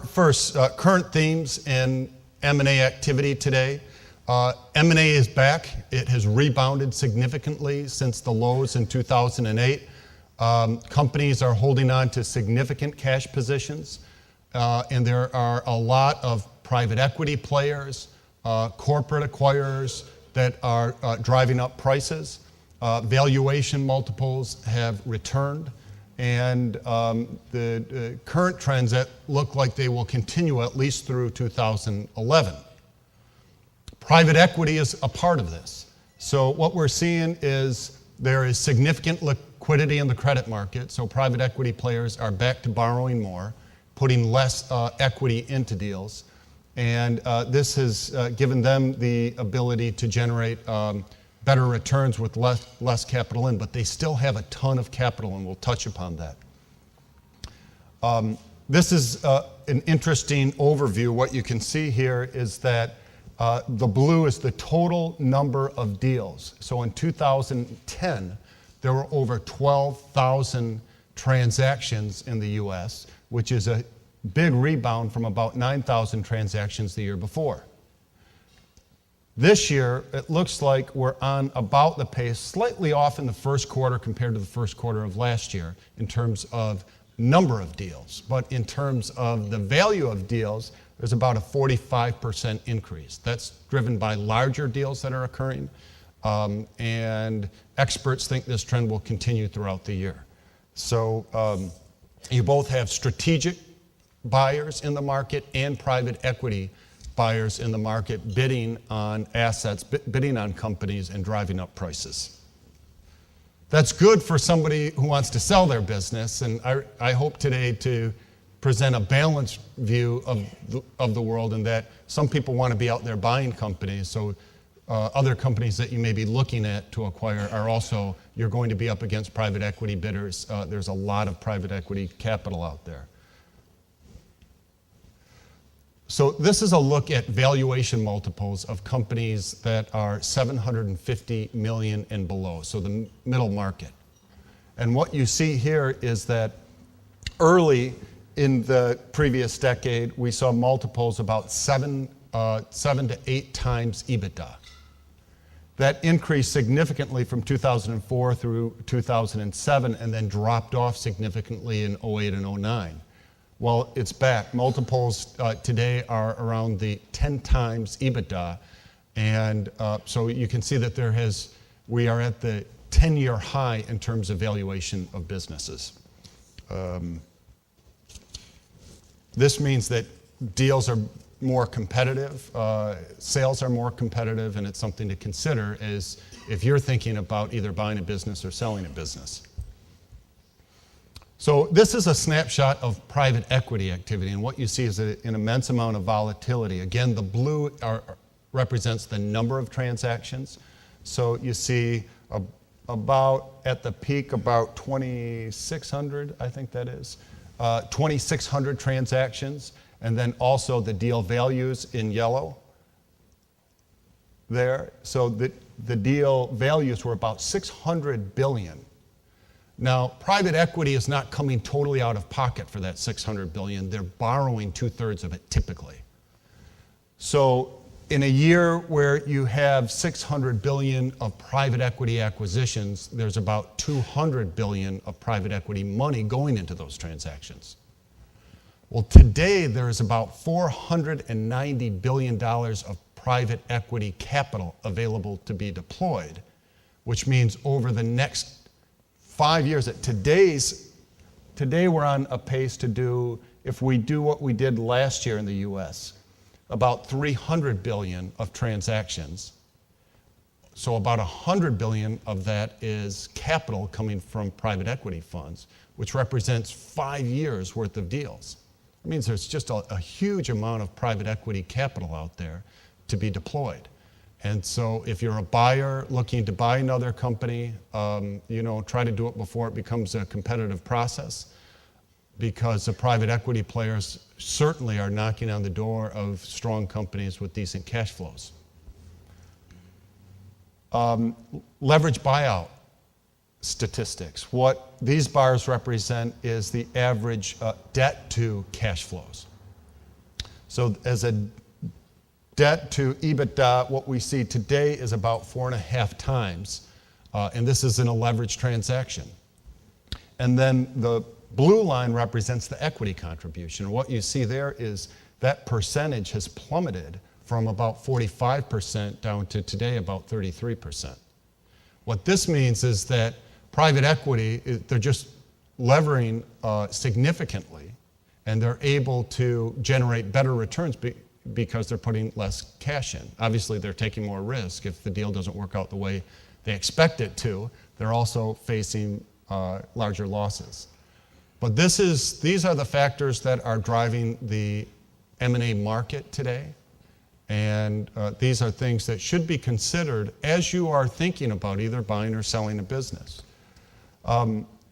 First, current themes in M&A activity today. M&A is back. It has rebounded significantly since the lows in 2008. Companies are holding on to significant cash positions, and there are a lot of private equity players, corporate acquirers that are driving up prices. Valuation multiples have returned, and the current trends that look like they will continue at least through 2011. Private equity is a part of this. So what we're seeing is there is significant liquidity in the credit market, so private equity players are back to borrowing more, putting less equity into deals, and this has given them the ability to generate better returns with less capital in, but they still have a ton of capital, and we'll touch upon that. This is an interesting overview. What you can see here is that the blue is the total number of deals. So in 2010, there were over 12,000 transactions in the US, which is a big rebound from about 9,000 transactions the year before. This year, it looks like we're on about the pace, slightly off in the first quarter compared to the first quarter of last year in terms of number of deals. But in terms of the value of deals, there's about a 45% increase. That's driven by larger deals that are occurring, and experts think this trend will continue throughout the year. So you both have strategic buyers in the market and private equity buyers in the market bidding on assets, bidding on companies, and driving up prices. That's good for somebody who wants to sell their business, and I hope today to present a balanced view of the world, in that some people want to be out there buying companies, so other companies that you may be looking at to acquire are also, you're going to be up against private equity bidders. There's a lot of private equity capital out there. So this is a look at valuation multiples of companies that are $750 million and below, so the middle market. And what you see here is that early in the previous decade, we saw multiples about 7 to 8 times EBITDA. That increased significantly from 2004 through 2007 and then dropped off significantly in 08 and 09. Well, it's back. Multiples today are around the 10 times EBITDA, and so you can see that we are at the 10-year high in terms of valuation of businesses. This means that deals are more competitive, sales are more competitive, and it's something to consider as if you're thinking about either buying a business or selling a business. So this is a snapshot of private equity activity, and what you see is an immense amount of volatility. Again, the blue represents the number of transactions. So you see about, at the peak, about 2,600, I think that is, 2,600 transactions, and then also the deal values in yellow there. So the deal values were about $600 billion. Now, private equity is not coming totally out of pocket for that $600 billion. They're borrowing 2/3 of it typically. So in a year where you have $600 billion of private equity acquisitions, there's about $200 billion of private equity money going into those transactions. Well, today there's about $490 billion of private equity capital available to be deployed, which means over the next 5 years, today we're on a pace to do, if we do what we did last year in the US, about $300 billion of transactions. So about $100 billion of that is capital coming from private equity funds, which represents 5 years worth of deals. It means there's just a huge amount of private equity capital out there to be deployed. And so if you're a buyer looking to buy another company, try to do it before it becomes a competitive process, because the private equity players certainly are knocking on the door of strong companies with decent cash flows. Leverage buyout statistics. What these bars represent is the average debt to cash flows. So as a debt to EBITDA, what we see today is about 4.5 times, and this is in a leveraged transaction. And then the blue line represents the equity contribution. What you see there is that percentage has plummeted from about 45% down to today about 33%. What this means is that private equity, they're just levering significantly, and they're able to generate better returns because they're putting less cash in. Obviously, they're taking more risk. If the deal doesn't work out the way they expect it to, they're also facing larger losses. But these are the factors that are driving the M&A market today. And these are things that should be considered as you are thinking about either buying or selling a business.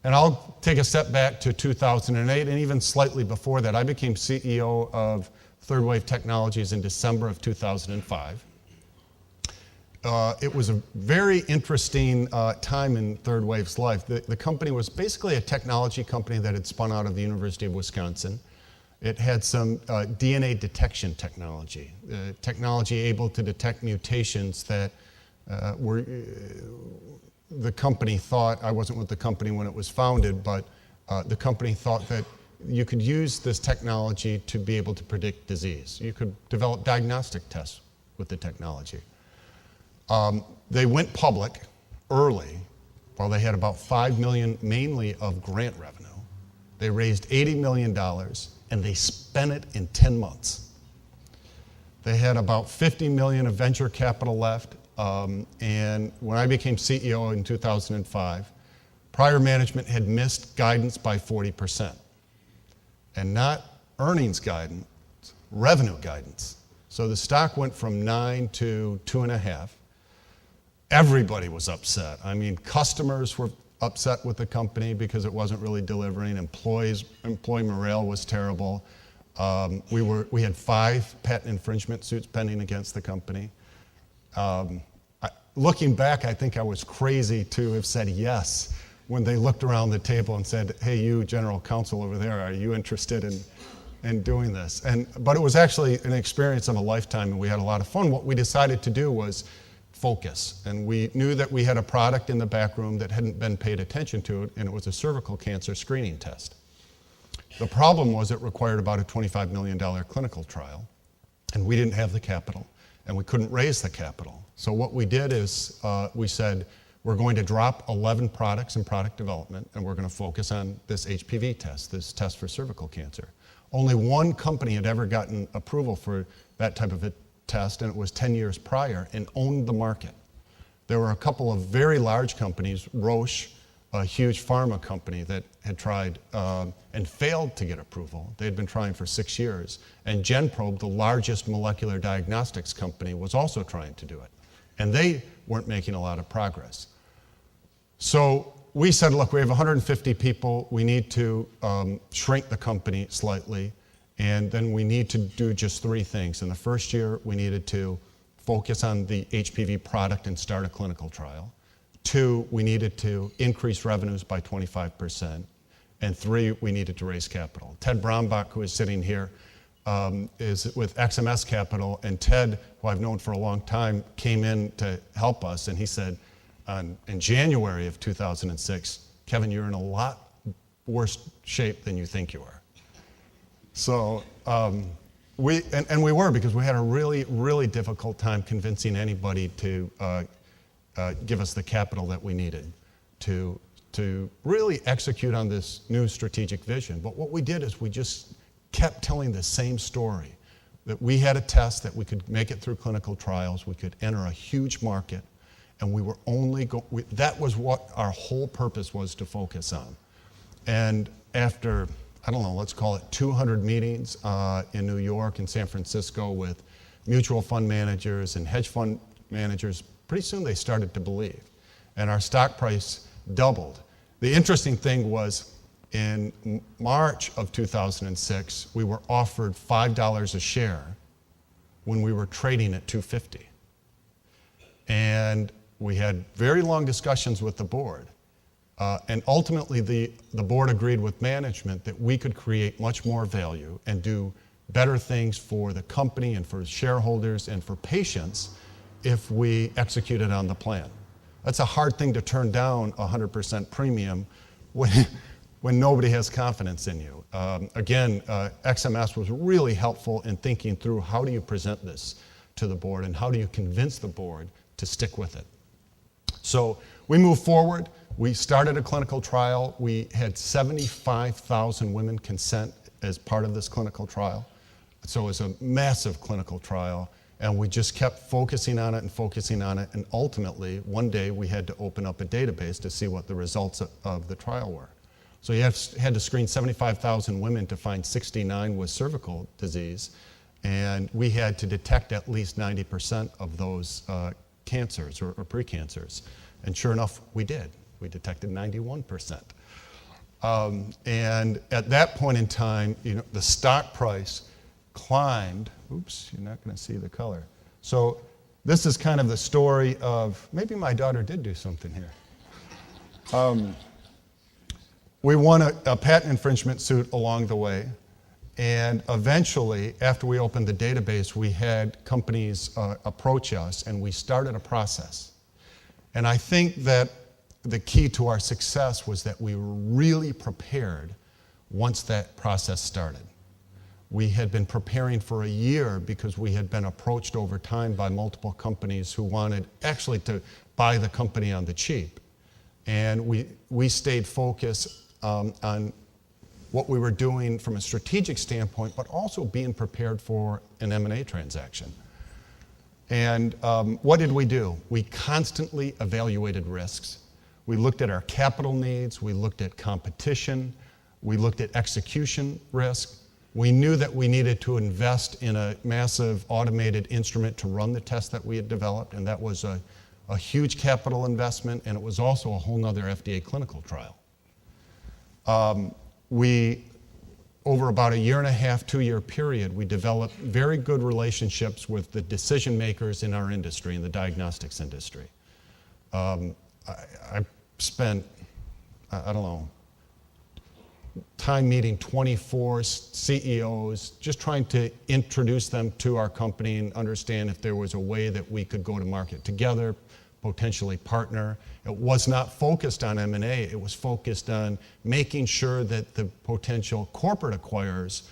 And I'll take a step back to 2008, and even slightly before that. I became CEO of Third Wave Technologies in December of 2005. It was a very interesting time in Third Wave's life. The company was basically a technology company that had spun out of the University of Wisconsin. It had some DNA detection technology, technology able to detect mutations that were, the company thought, I wasn't with the company when it was founded, but the company thought that you could use this technology to be able to predict disease. You could develop diagnostic tests with the technology. They went public early, while they had about $5 million mainly of grant revenue. They raised $80 million, and they spent it in 10 months. They had about $50 million of venture capital left, and when I became CEO in 2005, prior management had missed guidance by 40%. And not earnings guidance, revenue guidance. So the stock went from 9 to 2.5. Everybody was upset. I mean, customers were upset with the company because it wasn't really delivering. Employee morale was terrible. We had 5 patent infringement suits pending against the company. Looking back, I think I was crazy to have said yes when they looked around the table and said, "Hey, you general counsel over there, are you interested in doing this?" But it was actually an experience of a lifetime, and we had a lot of fun. What we decided to do was focus, and we knew that we had a product in the back room that hadn't been paid attention to, and it was a cervical cancer screening test. The problem was it required about a $25 million clinical trial, and we didn't have the capital, and we couldn't raise the capital. So what we did is we said, we're going to drop 11 products in product development, and we're going to focus on this HPV test, this test for cervical cancer. Only one company had ever gotten approval for that type of a test, and it was 10 years prior, and owned the market. There were a couple of very large companies, Roche, a huge pharma company that had tried and failed to get approval. They had been trying for 6 years. And GenProbe, the largest molecular diagnostics company, was also trying to do it. And they weren't making a lot of progress. So we said, look, we have 150 people. We need to shrink the company slightly. And then we need to do just 3 things. In the first year, we needed to focus on the HPV product and start a clinical trial. 2, we needed to increase revenues by 25%. And 3, we needed to raise capital. Ted Brombach, who is sitting here, is with XMS Capital. And Ted, who I've known for a long time, came in to help us. And he said, in January of 2006, Kevin, you're in a lot worse shape than you think you are. So we were, because we had a really, really difficult time convincing anybody to give us the capital that we needed to really execute on this new strategic vision. But what we did is we just kept telling the same story, that we had a test, that we could make it through clinical trials, we could enter a huge market, and we were only that was what our whole purpose was to focus on. And after, I don't know, let's call it 200 meetings in New York and San Francisco with mutual fund managers and hedge fund managers, pretty soon they started to believe. And our stock price doubled. The interesting thing was, in March of 2006, we were offered $5 a share when we were trading at $2.50. And we had very long discussions with the board. And ultimately, the board agreed with management that we could create much more value and do better things for the company and for shareholders and for patients if we executed on the plan. That's a hard thing to turn down 100% premium when nobody has confidence in you. Again, XMS was really helpful in thinking through how do you present this to the board and how do you convince the board to stick with it. So we moved forward. We started a clinical trial. We had 75,000 women consent as part of this clinical trial. So it was a massive clinical trial, and we just kept focusing on it, and ultimately, one day we had to open up a database to see what the results of the trial were. So you had to screen 75,000 women to find 69 with cervical disease, and we had to detect at least 90% of those cancers or precancers. And sure enough, we did. We detected 91%. And at that point in time, the stock price climbed. Oops, you're not going to see the color. So this is kind of the story of, maybe my daughter did do something here. We won a patent infringement suit along the way. And eventually, after we opened the database, we had companies approach us, and we started a process. And I think that the key to our success was that we were really prepared once that process started. We had been preparing for a year because we had been approached over time by multiple companies who wanted actually to buy the company on the cheap. And we stayed focused on what we were doing from a strategic standpoint, but also being prepared for an M&A transaction. And what did we do? We constantly evaluated risks. We looked at our capital needs. We looked at competition. We looked at execution risk. We knew that we needed to invest in a massive automated instrument to run the test that we had developed, and that was a huge capital investment, and it was also a whole nother FDA clinical trial. Over about a 1.5 to 2 year period, we developed very good relationships with the decision makers in our industry, in the diagnostics industry. I spent, I don't know, time meeting 24 CEOs, just trying to introduce them to our company and understand if there was a way that we could go to market together, potentially partner. It was not focused on M&A. It was focused on making sure that the potential corporate acquirers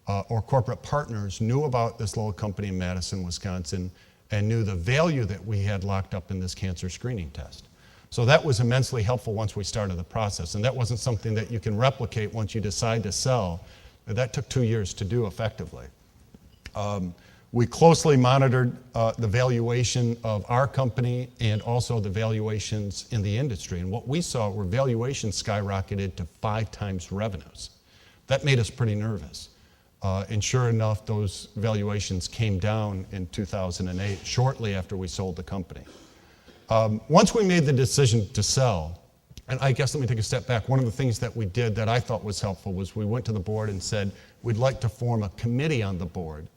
or corporate partners knew about this little company in Madison, Wisconsin, and knew the value that we had locked up in this cancer screening test. So that was immensely helpful once we started the process, and that wasn't something that you can replicate once you decide to sell. That took 2 years to do effectively. We closely monitored the valuation of our company and also the valuations in the industry, and what we saw were valuations skyrocketed to 5 times revenues. That made us pretty nervous. And sure enough, those valuations came down in 2008, shortly after we sold the company. Once we made the decision to sell, and I guess let me take a step back, one of the things that we did that I thought was helpful was we went to the board and said, we'd like to form a committee on the board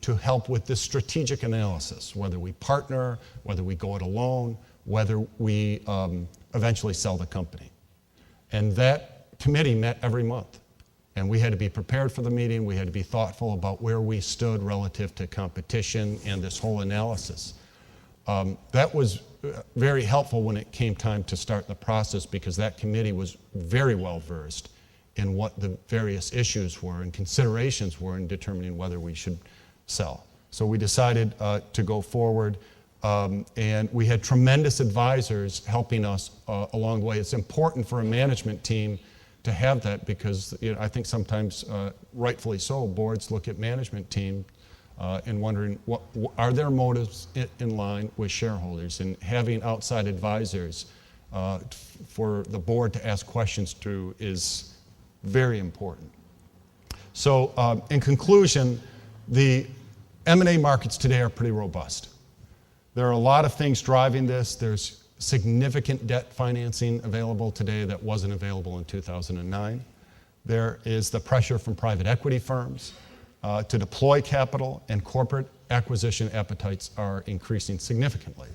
to help with this strategic analysis, whether we partner, whether we go it alone, whether we eventually sell the company. And that committee met every month. And we had to be prepared for the meeting. We had to be thoughtful about where we stood relative to competition and this whole analysis. That was very helpful when it came time to start the process because that committee was very well versed in what the various issues were and considerations were in determining whether we should sell. So we decided to go forward, and we had tremendous advisors helping us along the way. It's important for a management team to have that because I think sometimes, rightfully so, boards look at management team and wondering, what are their motives in line with shareholders? And having outside advisors for the board to ask questions to is very important. So in conclusion, the M&A markets today are pretty robust. There are a lot of things driving this. There's significant debt financing available today that wasn't available in 2009. There is the pressure from private equity firms to deploy capital, and corporate acquisition appetites are increasing significantly.